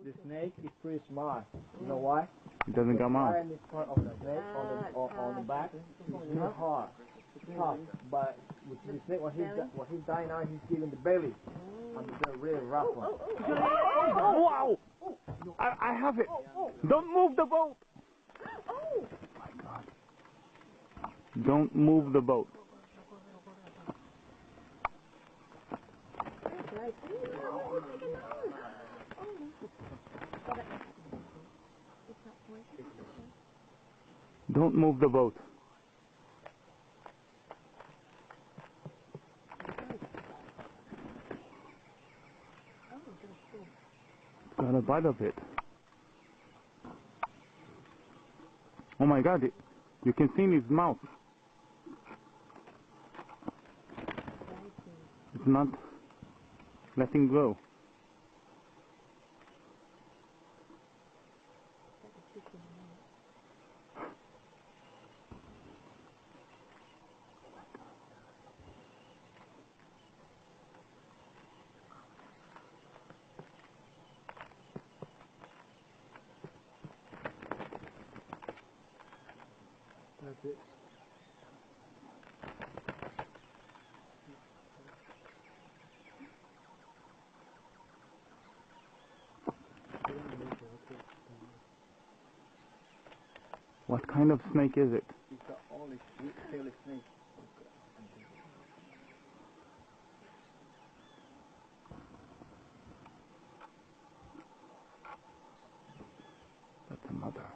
The snake is pretty smart. You know why? It doesn't come out. The part of the snake on the back is really hard, tough. But with the snake, what he's dying now, he's giving the belly. And the really rough one. Wow! I have it! Don't move the boat! Oh my God. Don't move the boat. Don't move the boat. Got a bite of it. Oh my God, you can see in his mouth. It's not letting go. That's it. What kind of snake is it? It's the only sweet-tailed snake. That's a mother.